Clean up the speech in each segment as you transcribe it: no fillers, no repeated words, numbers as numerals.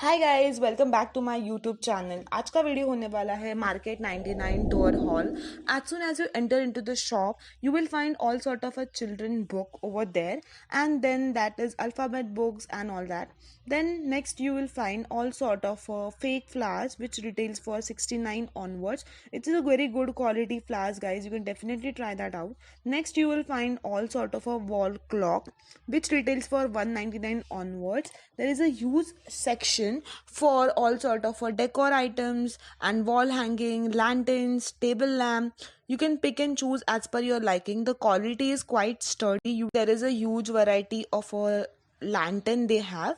Hi guys, welcome back to my YouTube channel. आज का video होने वाला है market 99 door hall. As soon as you enter into the shop you will find all sort of a children book over there, and then that is alphabet books and all that. Then next you will find all sort of fake flowers which retails for 69 onwards. It is a very good quality flowers, guys. You can definitely try that out. Next you will find all sort of a wall clock which retails for 199 onwards. There is a huge section for all sort of decor items and wall hanging, lanterns, table lamp. You can pick and choose as per your liking. The quality is quite sturdy. There is a huge variety of a lantern they have,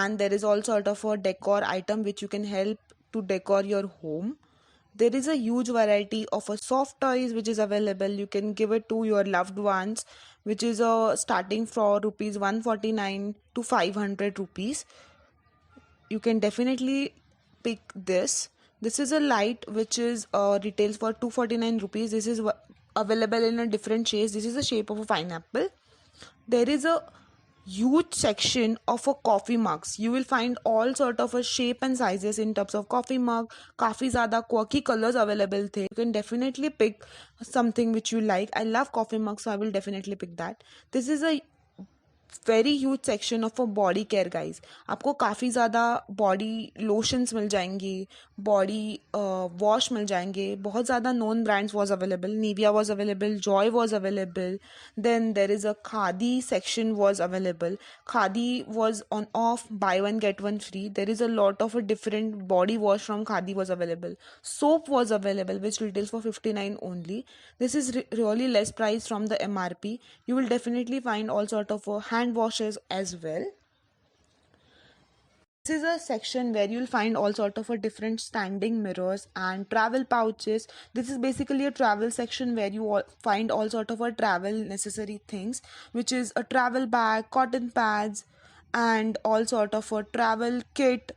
and there is all sort of a decor item which you can help to decor your home. There is a huge variety of soft toys which is available. You can give it to your loved ones, which is starting from rupees 149 to 500 rupees. You can definitely pick this. This is a light which is retails for 249 rupees. This is available in a different shapes. This is the shape of a pineapple. There is a huge section of a coffee mugs. You will find all sort of a shape and sizes in terms of coffee mug. काफ़ी ज़्यादा quirky colors available थे. You can definitely pick something which you like. I love coffee mugs, so I will definitely pick that. This is a very huge section of a body care, guys. आपको काफ़ी ज़्यादा body lotions मिल जाएंगी, body wash मिल जाएंगे. बहुत ज़्यादा known brands was available. Nivea was available, Joy was available. Then there is a Khadi section was available. Khadi was on off buy one get one free. There is a lot of a different body wash from Khadi was available. Soap was available which retails for 59 only. This is really less price from the MRP. You will definitely find all sort of hand washes as well. This is a section where you'll find all sort of different standing mirrors and travel pouches. This is basically a travel section where you find all sort of travel necessary things, which is a travel bag, cotton pads, and all sort of a travel kit.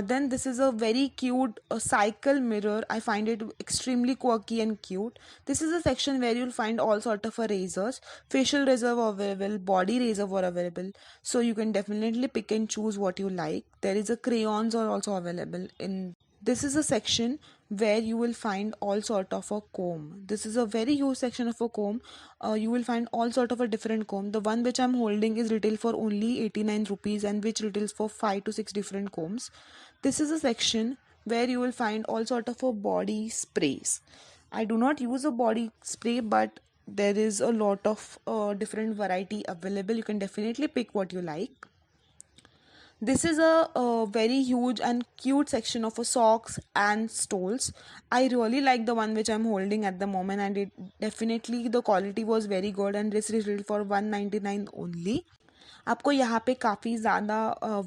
Then this is a very cute cycle mirror. I find it extremely quirky and cute. This is a section where you'll find all sort of razors, facial razor were available, body razor were available. So you can definitely pick and choose what you like. There is a crayons are also available in. This is a section where you will find all sort of a comb. This is a very huge section of a comb. You will find all sort of a different comb. The one which I'm holding is retail for only 89 rupees and which retails for 5 to 6 different combs. This is a section where you will find all sort of a body sprays. I do not use a body spray, but there is a lot of different variety available. You can definitely pick what you like. This is a very huge and cute section of socks and stoles. I really like the one which I'm holding at the moment, and it definitely the quality was very good, and this is retail for 199 only. आपको यहाँ पे काफ़ी ज़्यादा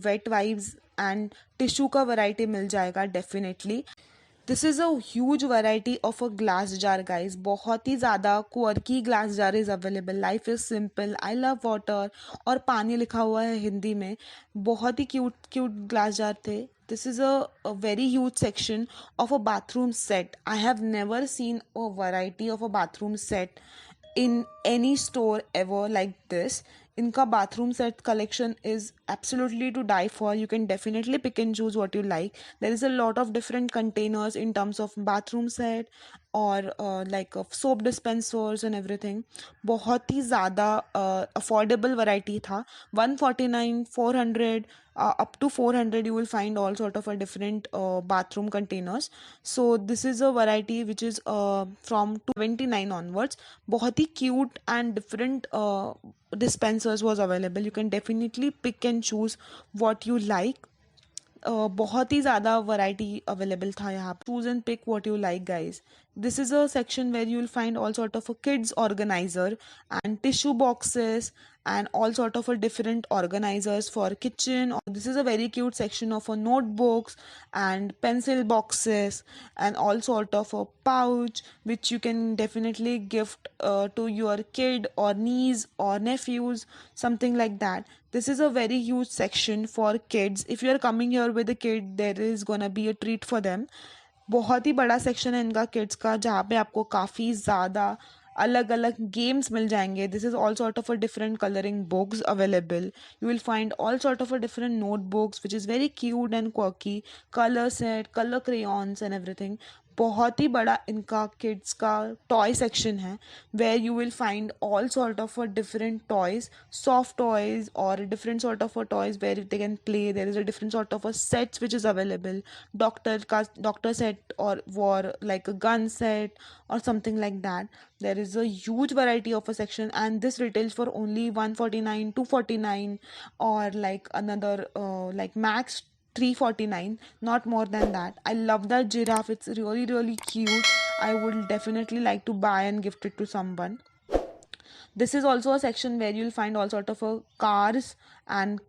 wait wipes and tissue का variety मिल जाएगा definitely. This is a huge variety of a glass jar, guys. बहुत ही ज़्यादा quirky glass jar is available. Life is simple, I love water, और पानी लिखा हुआ है हिंदी में. बहुत ही क्यूट क्यूट ग्लास जार थे. This is a very huge section of a bathroom set. I have never seen a variety of a bathroom set in any store ever like this. इनका bathroom set collection is absolutely to die for. You can definitely pick and choose what you like. There is a lot of different containers in terms of bathroom set or like soap dispensers and everything. बहुत ही ज़्यादा affordable variety था. 149, 400, up to 400 you will find all sort of a different bathroom containers. So this is a variety which is from 29 onwards. बहुत ही cute and different dispensers was available. You can definitely pick and choose what you like. बहुत ही ज़्यादा variety available था यहाँ पे. Choose and pick what you like, guys. This is a section where you will find all sort of a kids organizer and tissue boxes and all sort of a different organizers for kitchen. This is a very cute section of a notebooks and pencil boxes and all sort of a pouch which you can definitely gift to your kid or niece or nephews, something like that. This is a very huge section for kids. If you are coming here with a kid, there is gonna be a treat for them. बहुत ही बड़ा section है इनका kids का, जहाँ पे आपको काफ़ी ज़्यादा अलग अलग गेम्स मिल जाएंगे. This is all sort of a different colouring books available. You will find all sort of a different notebooks which is very cute and quirky, color set, color crayons and everything. बहुत ही बड़ा इनका kids का toy section है where you will find all sort of a different toys, soft toys or different sort of a toys where they can play. There is a different sort of a sets which is available, doctor set or war like a gun set or something like that. There is a huge variety of a section and this retails for only 149, 249 or like another like max 349, not more than that. I love that giraffe. It's really cute. I would definitely like to buy and gift it to someone. This is also a section where you'll find all sort of cars and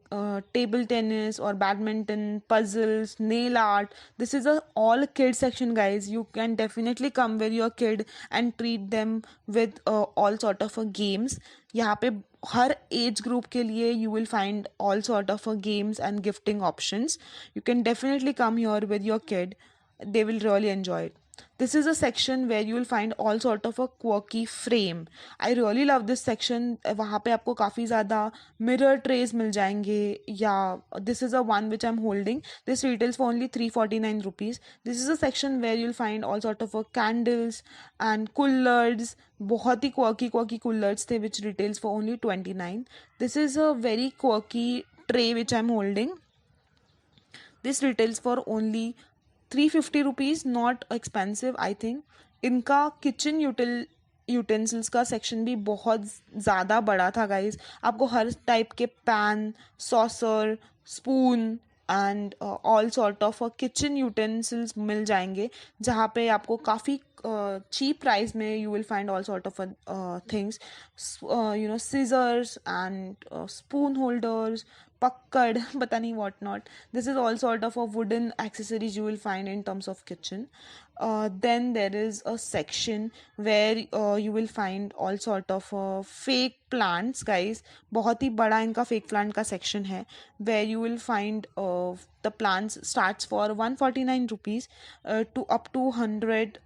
table tennis or badminton, puzzles, nail art. This is a all kid section, guys. You can definitely come with your kid and treat them with all sort of games. यहाँ पे हर age group के लिए you will find all sort of games and gifting options. You can definitely come here with your kid. They will really enjoy it. This is a section where you will find all sort of a quirky frame. I really love this section. वहाँ पे आपको काफ़ी ज़्यादा mirror trays मिल जाएंगे या this is a one which I'm holding. This retails for only 349 rupees. This is a section where you'll find all sort of candles and coolers. बहुत ही quirky coolers थे which retails for only 29. This is a very quirky tray which I'm holding. This retails for only 350 rupees. Not expensive I think. इनका kitchen utensils का section भी बहुत ज़्यादा बड़ा था guys. आपको हर टाइप के pan, saucer, spoon and all sort of kitchen utensils मिल जाएंगे जहाँ पे आपको काफ़ी cheap price में you will find all sort of things, scissors and spoon holders, pakkad, pata nahi what not. This is all sort of wooden accessories you will find in terms of kitchen. Then there is a section where you will find all sort of fake plants, guys. बहुत ही बड़ा इनका fake plant का section है where you will find the plants starts for 149 rupees to up to 100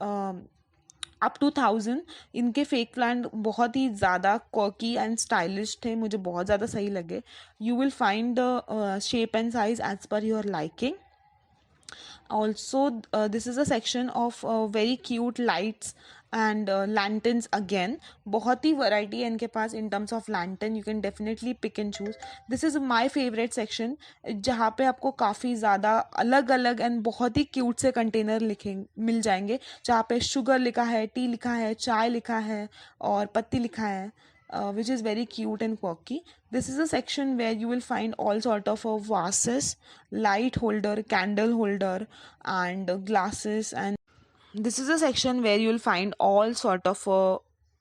up to 1000. इनके fake plant बहुत ही ज़्यादा cocky and stylish थे, मुझे बहुत ज़्यादा सही लगे. You will find the shape and size as per your liking. Also this is a section of very cute lights and lanterns again. बहुत ही variety है इनके पास in terms of lantern. You can definitely pick and choose. This is my favorite section जहाँ पे आपको काफ़ी ज़्यादा अलग अलग and बहुत ही cute से कंटेनर लिखे मिल जाएंगे जहाँ पे शुगर लिखा है, टी लिखा है, चाय लिखा है और पत्ती लिखा है. Which is very cute and quirky. This is a section where you will find all sort of vases, light holder, candle holder and glasses. And this is a section where you will find all sort of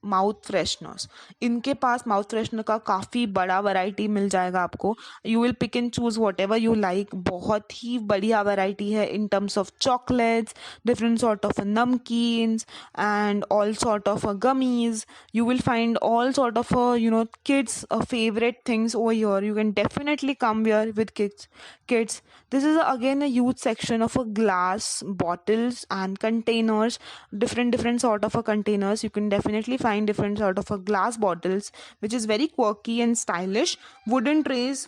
mouth fresheners. इनके पास mouth freshener का काफ़ी बड़ा variety मिल जाएगा आपको. You will pick and choose whatever you like. बहुत ही बढ़िया वैरायटी है in terms of chocolates, different sort of namkeens and all sort of gummies. You will find all sort of kids favorite things over here. You can definitely come here with kids. This is again a huge section of glass bottles and containers, different sort of containers. You can definitely find different sort of glass bottles which is very quirky and stylish. Wooden trays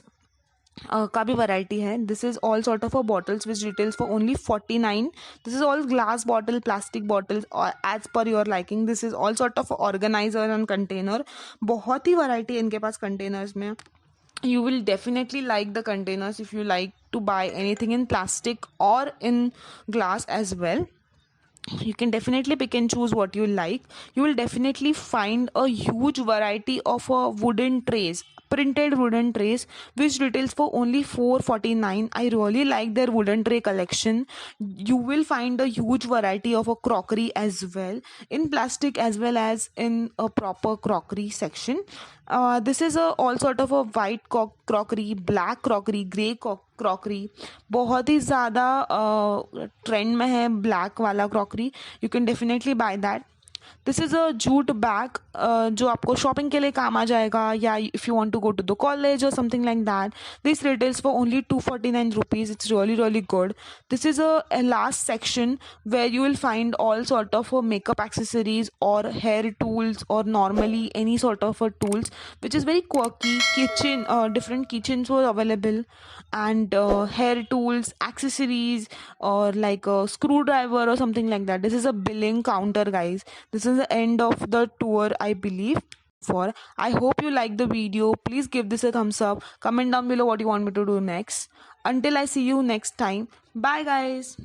का भी variety है. This is all sort of bottles which details for only 49. This is all glass bottle, plastic bottles as per your liking. This is all sort of organizer and container. बहुत ही variety है इनके पास containers में. You will definitely like the containers if you like to buy anything in plastic or in glass as well. You can definitely pick and choose what you like. You will definitely find a huge variety of wooden trays, printed wooden trays which retails for only 449. I really like their wooden tray collection. You will find a huge variety of a crockery as well, in plastic as well as in a proper crockery section. This is all sort of a white crockery, black crockery, grey crockery. बहुत ही ज़्यादा trend में है black वाला crockery. You can definitely buy that. This is a jute bag जो आपको shopping के लिए काम आ जाएगा, या if you want to go to the college और something like that. This retails for only 249 rupees. It's really really good. This is a last section where you will find all sort of makeup accessories or hair tools or normally any sort of tools which is very quirky. Kitchen different kitchens were available, and hair tools, accessories, or like a screwdriver or something like that. This is a billing counter, guys. This is the end of the tour, I believe. For I hope you like the video. Please give this a thumbs up. Comment down below what you want me to do next. Until I see you next time. Bye, guys.